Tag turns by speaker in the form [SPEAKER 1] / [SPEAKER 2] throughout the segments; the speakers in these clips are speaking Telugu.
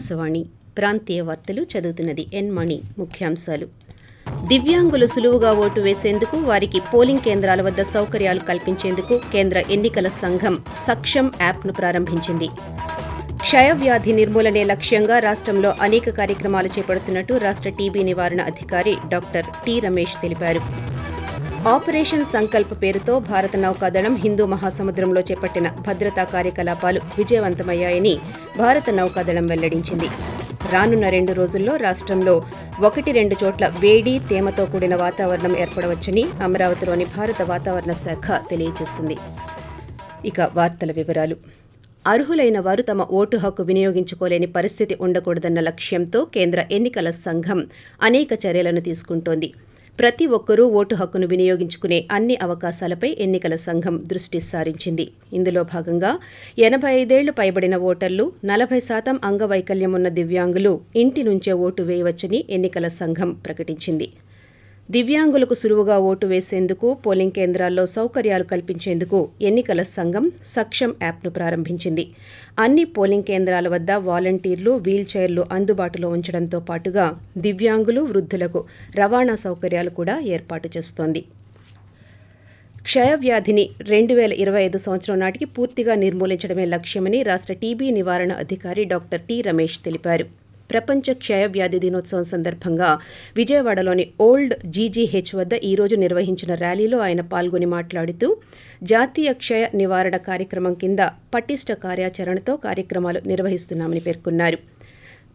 [SPEAKER 1] ఆకాశవాణి ప్రాంతీయ వార్తలు చదువుతున్నది ఎన్ మణి. ముఖ్యాంశాలు: దివ్యాంగులు సులువుగా ఓటు వేసేందుకు, వారికి పోలింగ్ కేంద్రాల వద్ద సౌకర్యాలు కల్పించేందుకు కేంద్ర ఎన్నికల సంఘం సక్షం యాప్ను ప్రారంభించింది. క్షయవ్యాధి నిర్మూలనే లక్ష్యంగా రాష్ట్రంలో అనేక కార్యక్రమాలు చేపడుతున్నట్టు రాష్ట్ర టీబీ నివారణ అధికారి డాక్టర్ టి. రమేష్ తెలిపారు. ఆపరేషన్ సంకల్ప్ పేరుతో భారత నౌకాదళం హిందూ మహాసముద్రంలో చేపట్టిన భద్రతా కార్యకలాపాలు విజయవంతమయ్యాయని భారత నౌకాదళం వెల్లడించింది. రానున్న 2 రోజుల్లో రాష్ట్రంలో 1-2 చోట్ల వేడి, తేమతో కూడిన వాతావరణం ఏర్పడవచ్చని అమరావతిలోని భారత వాతావరణ శాఖ తెలియజేసింది. ఇక వార్తల వివరాలు. అర్హులైన వారు తమ ఓటు హక్కు వినియోగించుకోలేని పరిస్థితి ఉండకూడదన్న లక్ష్యంతో కేంద్ర ఎన్నికల సంఘం అనేక చర్యలను తీసుకుంటోంది. ప్రతి ఒక్కరూ ఓటు హక్కును వినియోగించుకునే అన్ని అవకాశాలపై ఎన్నికల సంఘం దృష్టి సారించింది. ఇందులో భాగంగా 85 ఏళ్లు పైబడిన ఓటర్లు, 40% అంగవైకల్యం ఉన్న దివ్యాంగులు ఇంటి నుంచే ఓటు వేయవచ్చని ఎన్నికల సంఘం ప్రకటించింది. దివ్యాంగులకు సులువుగా ఓటు వేసేందుకు, పోలింగ్ కేంద్రాల్లో సౌకర్యాలు కల్పించేందుకు ఎన్నికల సంఘం సక్షం యాప్ను ప్రారంభించింది. అన్ని పోలింగ్ కేంద్రాల వద్ద వాలంటీర్లు, వీల్చైర్లు అందుబాటులో ఉంచడంతో పాటుగా దివ్యాంగులు, వృద్ధులకు రవాణా సౌకర్యాలు కూడా ఏర్పాటు చేస్తోంది. క్షయవ్యాధిని 2025 సంవత్సరం నాటికి పూర్తిగా నిర్మూలించడమే లక్ష్యమని రాష్ట్ర టీబీ నివారణ అధికారి డాక్టర్ టి. రమేష్ తెలిపారు. ప్రపంచ క్షయవ్యాధి దినోత్సవం సందర్భంగా విజయవాడలోని ఓల్డ్ జీజీహెచ్ వద్ద ఈరోజు నిర్వహించిన ర్యాలీలో ఆయన పాల్గొని మాట్లాడుతూ, జాతీయ క్షయ నివారణ కార్యక్రమం కింద పటిష్ట కార్యాచరణతో కార్యక్రమాలు నిర్వహిస్తున్నామని పేర్కొన్నారు.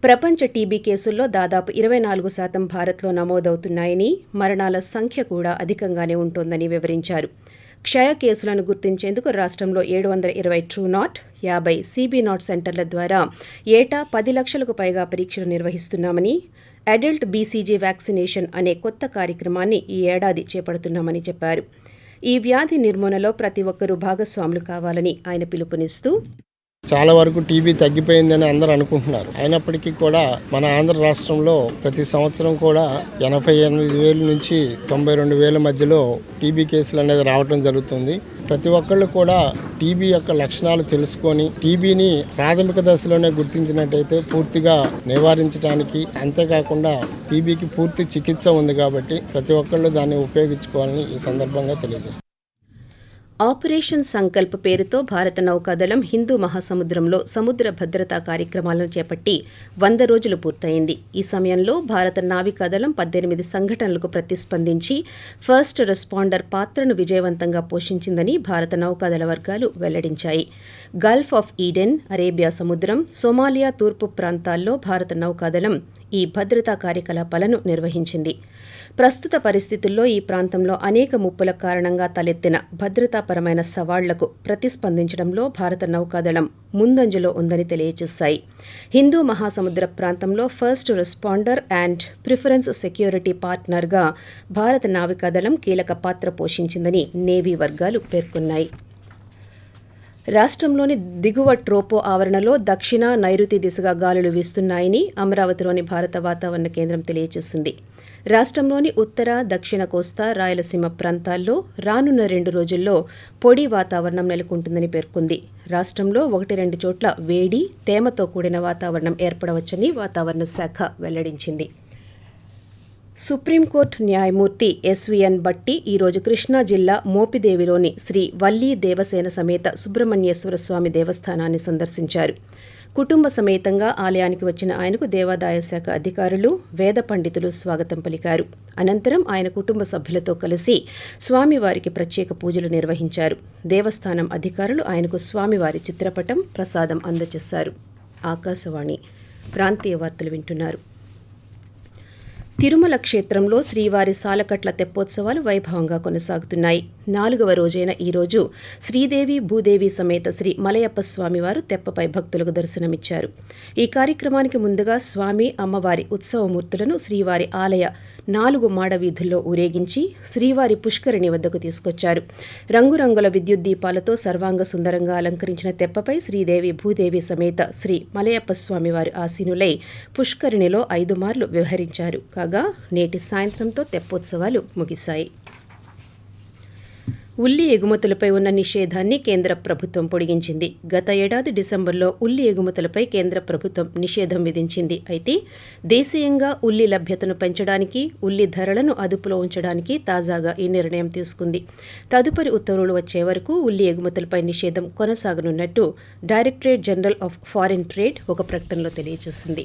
[SPEAKER 1] ప్రపంచ టీబీ కేసుల్లో దాదాపు 24% భారత్లో నమోదవుతున్నాయని, మరణాల సంఖ్య కూడా అధికంగానే ఉంటోందని వివరించారు. క్షయ కేసులను గుర్తించేందుకు రాష్ట్రంలో 720 ట్రూ నాట్, 50 సీబీ నాట్ సెంటర్ల ద్వారా ఏటా 10 లక్షలకు పైగా పరీక్షలు నిర్వహిస్తున్నామని, అడల్ట్ బీసీజీ వ్యాక్సినేషన్ అనే కొత్త కార్యక్రమాన్ని ఈ ఏడాది చేపడుతున్నామని చెప్పారు. ఈ వ్యాధి నిర్మూలనలో ప్రతి ఒక్కరూ భాగస్వాములు కావాలని ఆయన పిలుపునిస్తూ,
[SPEAKER 2] చాలా వరకు టీబీ తగ్గిపోయిందని అందరూ అనుకుంటున్నారు. అయినప్పటికీ కూడా మన ఆంధ్ర రాష్ట్రంలో ప్రతి సంవత్సరం కూడా 88,000 నుంచి 92,000 మధ్యలో టీబీ కేసులు అనేది రావడం జరుగుతుంది. ప్రతి ఒక్కళ్ళు కూడా టీబీ యొక్క లక్షణాలు తెలుసుకొని టీబీని ప్రాథమిక దశలోనే గుర్తించినట్టయితే పూర్తిగా నివారించడానికి, అంతేకాకుండా టీబీకి పూర్తి చికిత్స ఉంది కాబట్టి ప్రతి ఒక్కళ్ళు దాన్ని ఉపయోగించుకోవాలని ఈ సందర్భంగా తెలియజేస్తారు.
[SPEAKER 1] ఆపరేషన్ సంకల్ప్ పేరుతో భారత నౌకాదళం హిందూ మహాసముద్రంలో సముద్ర భద్రతా కార్యక్రమాలను చేపట్టి 100 రోజులు పూర్తయింది. ఈ సమయంలో భారత నావికాదళం 18 సంఘటనలకు ప్రతిస్పందించి ఫస్ట్ రెస్పాండర్ పాత్రను విజయవంతంగా పోషించిందని భారత నౌకాదళ వర్గాలు వెల్లడించాయి. గల్ఫ్ ఆఫ్ ఈడెన్, అరేబియా సముద్రం, సోమాలియా తూర్పు ప్రాంతాల్లో భారత నౌకాదళం ఈ భద్రతా కార్యకలాపాలను నిర్వహించింది. ప్రస్తుత పరిస్థితుల్లో ఈ ప్రాంతంలో అనేక ముప్పుల కారణంగా తలెత్తిన భద్రతాపరమైన సవాళ్లకు ప్రతిస్పందించడంలో భారత నౌకాదళం ముందంజలో ఉందని తెలియజేశాయి. హిందూ మహాసముద్ర ప్రాంతంలో first responder and preference security పార్ట్నర్గా భారత నావికాదళం కీలక పాత్ర పోషించిందని నేవీ వర్గాలు పేర్కొన్నాయి. రాష్ట్రంలోని దిగువ ట్రోపో ఆవరణలో దక్షిణ, నైరుతి దిశగా గాలులు వీస్తున్నాయని అమరావతిలోని భారత వాతావరణ కేంద్రం తెలియజేసింది. రాష్ట్రంలోని ఉత్తర, దక్షిణ కోస్తా, రాయలసీమ ప్రాంతాల్లో రానున్న 2 రోజుల్లో పొడి వాతావరణం నెలకొంటుందని పేర్కొంది. రాష్ట్రంలో 1-2 చోట్ల వేడి, తేమతో కూడిన వాతావరణం ఏర్పడవచ్చని వాతావరణ శాఖ వెల్లడించింది. సుప్రీంకోర్టు న్యాయమూర్తి ఎస్వీఎన్ భట్టి ఈరోజు కృష్ణా జిల్లా మోపిదేవిలోని శ్రీ వల్లీ దేవసేన సమేత సుబ్రహ్మణ్యేశ్వర స్వామి దేవస్థానాన్ని సందర్శించారు. కుటుంబ సమేతంగా ఆలయానికి వచ్చిన ఆయనకు దేవాదాయ శాఖ అధికారులు, వేద పండితులు స్వాగతం పలికారు. అనంతరం ఆయన కుటుంబ సభ్యులతో కలిసి స్వామివారికి ప్రత్యేక పూజలు నిర్వహించారు. దేవస్థానం అధికారులు ఆయనకు స్వామివారి చిత్రపటం, ప్రసాదం అందజేశారు. ఆకాశవాణి ప్రాంతీయ వార్తలు వింటున్నారు. తిరుమల క్షేత్రంలో శ్రీవారి సాలకట్ల తెప్పోత్సవాలు వైభవంగా కొనసాగుతున్నాయి. 4వ రోజైన ఈరోజు శ్రీదేవి, భూదేవి సమేత శ్రీ మలయప్ప స్వామివారు తెప్పపై భక్తులకు దర్శనమిచ్చారు. ఈ కార్యక్రమానికి ముందుగా స్వామి, అమ్మవారి ఉత్సవమూర్తులను శ్రీవారి ఆలయ 4 మాడ వీధుల్లో ఊరేగించి శ్రీవారి పుష్కరిణి వద్దకు తీసుకొచ్చారు. రంగురంగుల విద్యుత్ దీపాలతో సర్వాంగ సుందరంగా అలంకరించిన తెప్పపై శ్రీదేవి, భూదేవి సమేత శ్రీ మలయప్ప స్వామివారు ఆసీనులై పుష్కరిణిలో 5 మార్లు విహరించారు. కాగా నేటి సాయంత్రంతో తెప్పోత్సవాలు ముగిశాయి. ఉల్లి ఎగుమతులపై ఉన్న నిషేధాన్ని కేంద్ర ప్రభుత్వం పొడిగించింది. గత ఏడాది డిసెంబర్లో ఉల్లి ఎగుమతులపై కేంద్ర ప్రభుత్వం నిషేధం విధించింది. అయితే దేశీయంగా ఉల్లి లభ్యతను పెంచడానికి, ఉల్లి ధరలను అదుపులో ఉంచడానికి తాజాగా ఈ నిర్ణయం తీసుకుంది. తదుపరి ఉత్తర్వులు వచ్చే వరకు ఉల్లి ఎగుమతులపై నిషేధం కొనసాగనున్నట్టు directorate general of foreign trade ఒక ప్రకటనలో తెలియజేసింది.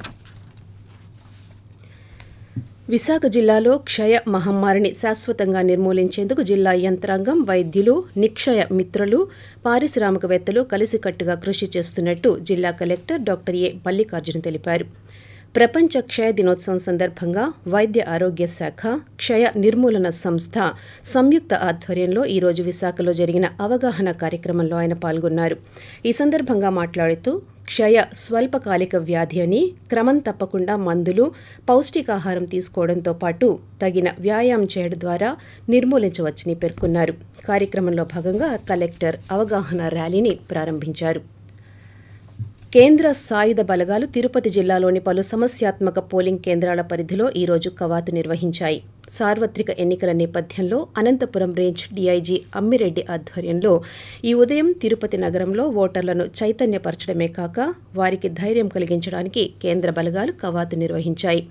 [SPEAKER 1] విశాఖ జిల్లాలో క్షయ మహమ్మారిని శాశ్వతంగా నిర్మూలించేందుకు జిల్లా యంత్రాంగం, వైద్యులు, నిక్షయ మిత్రులు, పారిశ్రామికవేత్తలు కలిసికట్టుగా కృషి చేస్తున్నట్టు జిల్లా కలెక్టర్ డాక్టర్ ఏ. మల్లికార్జున తెలిపారు. ప్రపంచ క్షయ దినోత్సవం సందర్భంగా వైద్య ఆరోగ్య శాఖ, క్షయ నిర్మూలన సంస్థ సంయుక్త ఆధ్వర్యంలో ఈరోజు విశాఖలో జరిగిన అవగాహన కార్యక్రమంలో ఆయన పాల్గొన్నారు. ఈ సందర్భంగా మాట్లాడుతూ క్షయ స్వల్పకాలిక వ్యాధి అని, క్రమం తప్పకుండా మందులు, పౌష్టికాహారం తీసుకోవడంతో పాటు తగిన వ్యాయామం చేయడం ద్వారా నిర్మూలించవచ్చని పేర్కొన్నారు. కార్యక్రమంలో భాగంగా కలెక్టర్ అవగాహన ర్యాలీని ప్రారంభించారు. కేంద్ర సాయుధ బలగాలు తిరుపతి జిల్లాలోని పలు సమస్యాత్మక పోలింగ్ కేంద్రాల పరిధిలో ఈరోజు కవాతు నిర్వహించాయి. సార్వత్రిక ఎన్నికల నేపథ్యంలో అనంతపురం రేంజ్ డీఐజీ అమ్మిరెడ్డి ఆధ్వర్యంలో ఈ ఉదయం తిరుపతి నగరంలో ఓటర్లను చైతన్యపరచడమే కాక వారికి ధైర్యం కలిగించడానికి కేంద్ర బలగాలు కవాతు నిర్వహించాయి.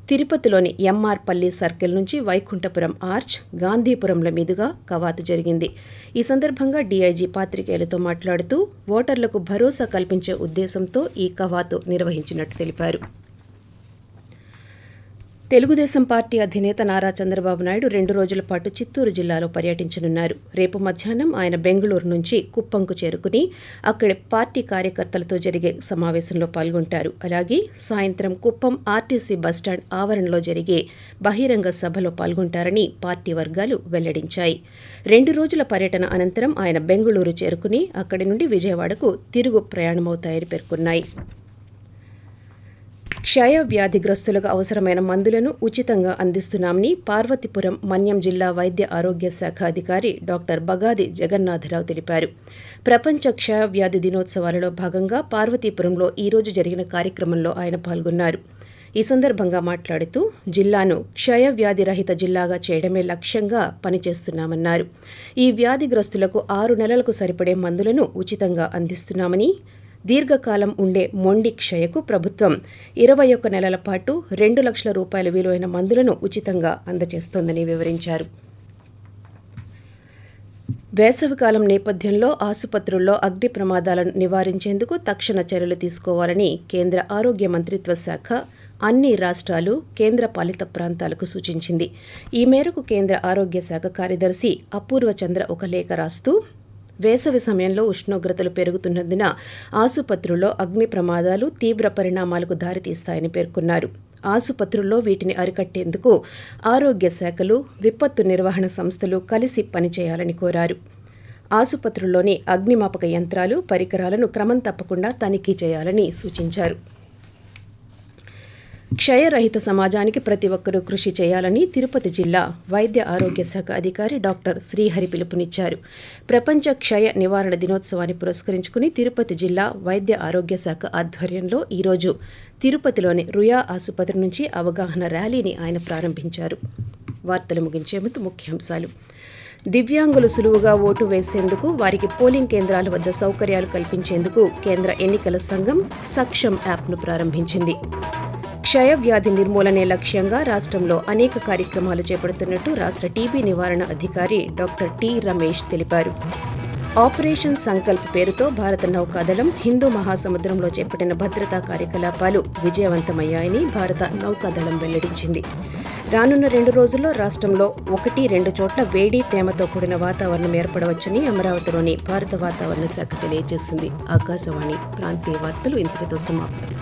[SPEAKER 1] తిరుపతిలోని ఎంఆర్ పల్లి సర్కిల్ నుంచి వైకుంఠపురం ఆర్చ్, గాంధీపురంల మీదుగా కవాతు జరిగింది. ఈ సందర్భంగా డీఐజీ పాత్రికేయులతో మాట్లాడుతూ ఓటర్లకు భరోసా కల్పించే ఉద్దేశంతో ఈ కవాతు నిర్వహించినట్టు తెలిపారు. తెలుగుదేశం పార్టీ అధినేత నారా చంద్రబాబు నాయుడు 2 రోజుల పాటు చిత్తూరు జిల్లాలో పర్యటించనున్నారు. రేపు మధ్యాహ్నం ఆయన బెంగళూరు నుంచి కుప్పంకు చేరుకుని అక్కడి పార్టీ కార్యకర్తలతో జరిగే సమావేశంలో పాల్గొంటారు. అలాగే సాయంత్రం కుప్పం ఆర్టీసీ బస్టాండ్ ఆవరణలో జరిగే బహిరంగ సభలో పాల్గొంటారని పార్టీ వర్గాలు వెల్లడించాయి. 2 రోజుల పర్యటన అనంతరం ఆయన బెంగళూరు చేరుకుని అక్కడి నుండి విజయవాడకు తిరుగు ప్రయాణమవుతాయని పేర్కొన్నాయి. క్షయ వ్యాధిగ్రస్తులకు అవసరమైన మందులను ఉచితంగా అందిస్తున్నామని పార్వతీపురం మన్యం జిల్లా వైద్య ఆరోగ్య శాఖ అధికారి డాక్టర్ బగాది జగన్నాథరావు తెలిపారు. ప్రపంచ క్షయ వ్యాధి దినోత్సవాలలో భాగంగా పార్వతీపురంలో ఈరోజు జరిగిన కార్యక్రమంలో ఆయన పాల్గొన్నారు. ఈ సందర్భంగా మాట్లాడుతూ జిల్లాను క్షయ వ్యాధి రహిత జిల్లాగా చేయడమే లక్ష్యంగా పనిచేస్తున్నామన్నారు. ఈ వ్యాధిగ్రస్తులకు 6 నెలలకు సరిపడే మందులను ఉచితంగా అందిస్తున్నామని, దీర్ఘకాలం ఉండే మొండి క్షయకు ప్రభుత్వం 21 నెలల పాటు 2 లక్షల రూపాయల విలువైన మందులను ఉచితంగా అందజేస్తోందని వివరించారు. వేసవికాలం నేపథ్యంలో ఆసుపత్రుల్లో అగ్ని ప్రమాదాలను నివారించేందుకు తక్షణ చర్యలు తీసుకోవాలని కేంద్ర ఆరోగ్య మంత్రిత్వ శాఖ అన్ని రాష్ట్రాలు, కేంద్ర పాలిత ప్రాంతాలకు సూచించింది. ఈ మేరకు కేంద్ర ఆరోగ్య శాఖ కార్యదర్శి అపూర్వ చంద్ర ఒక లేఖ రాస్తూ వేసవి సమయంలో ఉష్ణోగ్రతలు పెరుగుతున్నందున ఆసుపత్రుల్లో అగ్ని ప్రమాదాలు తీవ్ర పరిణామాలకు దారితీస్తాయని పేర్కొన్నారు. ఆసుపత్రుల్లో వీటిని అరికట్టేందుకు ఆరోగ్య శాఖలు, విపత్తు నిర్వహణ సంస్థలు కలిసి పనిచేయాలని కోరారు. ఆసుపత్రుల్లోని అగ్నిమాపక యంత్రాలు, పరికరాలను క్రమం తప్పకుండా తనిఖీ చేయాలని సూచించారు. క్షయరహిత సమాజానికి ప్రతి ఒక్కరూ కృషి చేయాలని తిరుపతి జిల్లా వైద్య ఆరోగ్య శాఖ అధికారి డాక్టర్ శ్రీహరి పిలుపునిచ్చారు. ప్రపంచ క్షయ నివారణ దినోత్సవాన్ని పురస్కరించుకుని తిరుపతి జిల్లా వైద్య ఆరోగ్య శాఖ ఆధ్వర్యంలో ఈరోజు తిరుపతిలోని రుయా ఆసుపత్రి నుంచి అవగాహన ర్యాలీని ఆయన ప్రారంభించారు. వార్తలు ముగించే ముందు ముఖ్యాంశాలు. దివ్యాంగులు సులువుగా ఓటు వేసేందుకు, వారికి పోలింగ్ కేంద్రాల వద్ద సౌకర్యాలు కల్పించేందుకు కేంద్ర ఎన్నికల సంఘం సక్షం యాప్ను ప్రారంభించింది. క్షయ వ్యాధి నిర్మూలనే లక్ష్యంగా రాష్ట్రంలో అనేక కార్యక్రమాలు చేపడుతున్నట్టు రాష్ట్ర టీబీ నివారణ అధికారి డాక్టర్ టి. రమేష్ తెలిపారు. ఆపరేషన్ సంకల్ప్ పేరుతో భారత నౌకాదళం హిందూ మహాసముద్రంలో చేపట్టిన భద్రతా కార్యకలాపాలు విజయవంతమయ్యాయని భారత నౌకాదళం వెల్లడించింది. రానున్న 2 రోజుల్లో రాష్ట్రంలో 1-2 చోట్ల వేడి, తేమతో కూడిన వాతావరణం ఏర్పడవచ్చని అమరావతిలోని భారత వాతావరణ శాఖ తెలియజేసింది. ఆకాశవాణి ప్రాంతీయ వార్తలు ఇంతటితో సమాప్తం.